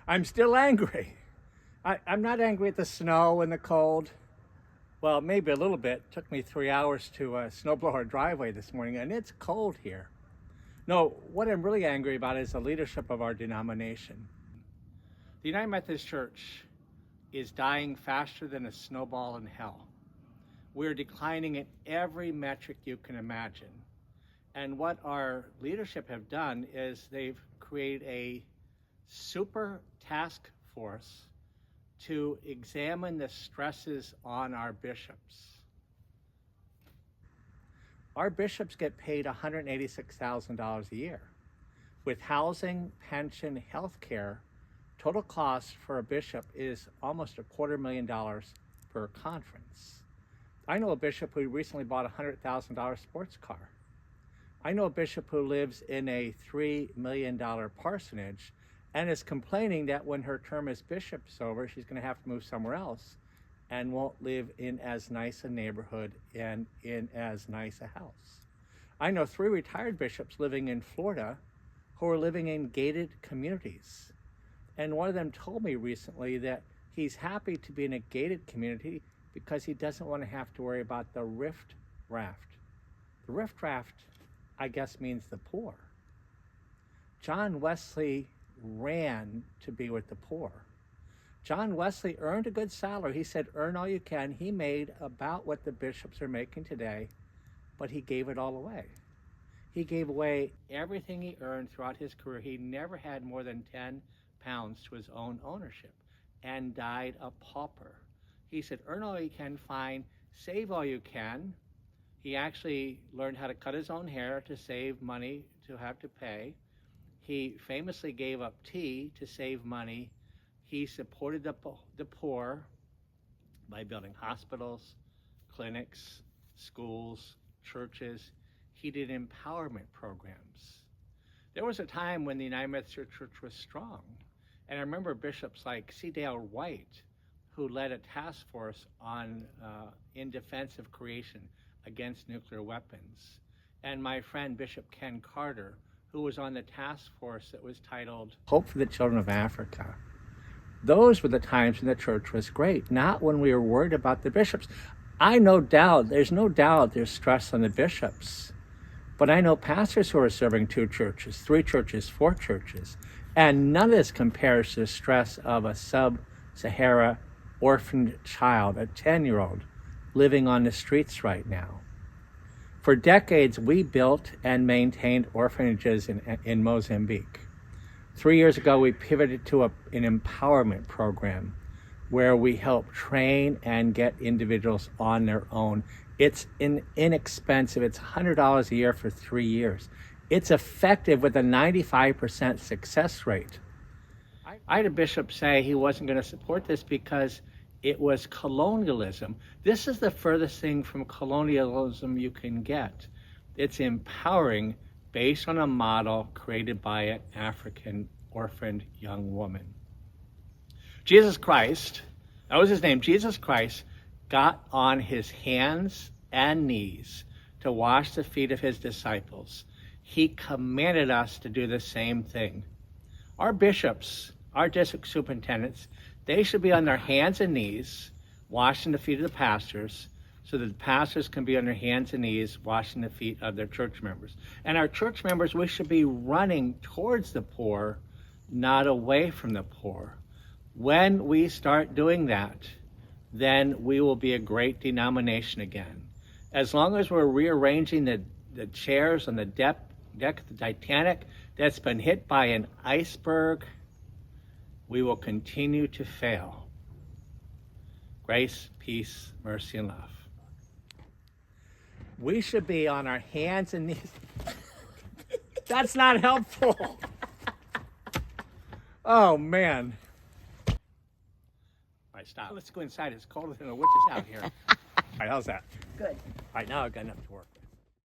I'm still angry. I'm not angry at the snow and the cold. Well, maybe a little bit. It took me 3 hours to snowblow our driveway this morning, and it's cold here. No, what I'm really angry about is the leadership of our denomination. The United Methodist Church is dying faster than a snowball in hell. We're declining in every metric you can imagine. And what our leadership have done is they've created a super task force to examine the stresses on our bishops. Our bishops get paid $186,000 a year. With housing, pension, health care, total cost for a bishop is almost $250,000 per conference. I know a bishop who recently bought a $100,000 sports car. I know a bishop who lives in a $3 million parsonage and is complaining that when her term as bishop is over, she's going to have to move somewhere else and won't live in as nice a neighborhood and in as nice a house. I know 3 retired bishops living in Florida who are living in gated communities. And one of them told me recently that he's happy to be in a gated community because he doesn't want to have to worry about the rift raft. The rift raft, I guess, means the poor. John Wesley ran to be with the poor. John Wesley earned a good salary. He said, earn all you can. He made about what the bishops are making today, but he gave it all away. He gave away everything he earned throughout his career. He never had more than 10 pounds to his own ownership and died a pauper. He said, earn all you can, fine, save all you can. He actually learned how to cut his own hair to save money to have to pay. He famously gave up tea to save money. He supported the poor by building hospitals, clinics, schools, churches. He did empowerment programs. There was a time when the United Methodist Church was strong. And I remember bishops like C. Dale White, who led a task force on in defense of creation against nuclear weapons. And my friend Bishop Ken Carter, who was on the task force that was titled Hope for the Children of Africa. Those were the times when the church was great, not when we were worried about the bishops. There's no doubt there's stress on the bishops. But I know pastors who are serving 2 churches, 3 churches, 4 churches, and none of this compares to the stress of a sub-Sahara orphaned child, a 10-year-old, living on the streets right now. For decades, we built and maintained orphanages in Mozambique. 3 years ago, we pivoted to an empowerment program where we help train and get individuals on their own. It's inexpensive. It's $100 a year for 3 years. It's effective with a 95% success rate. I had a bishop say he wasn't going to support this because it was colonialism. This is the furthest thing from colonialism you can get. It's empowering based on a model created by an African orphaned young woman. Jesus Christ, that was his name, Jesus Christ, got on his hands and knees to wash the feet of his disciples. He commanded us to do the same thing. Our bishops, our district superintendents, they should be on their hands and knees washing the feet of the pastors so that the pastors can be on their hands and knees washing the feet of their church members. And our church members, we should be running towards the poor, not away from the poor. When we start doing that, then we will be a great denomination again. As long as we're rearranging the chairs on the deck of the Titanic that's been hit by an iceberg, we will continue to fail. Grace, peace, mercy, and love. We should be on our hands and knees. That's not helpful. Oh, man. All right, stop. Let's go inside. It's colder than a witch's out here. All right, how's that? Good. All right, now I've got enough to work with.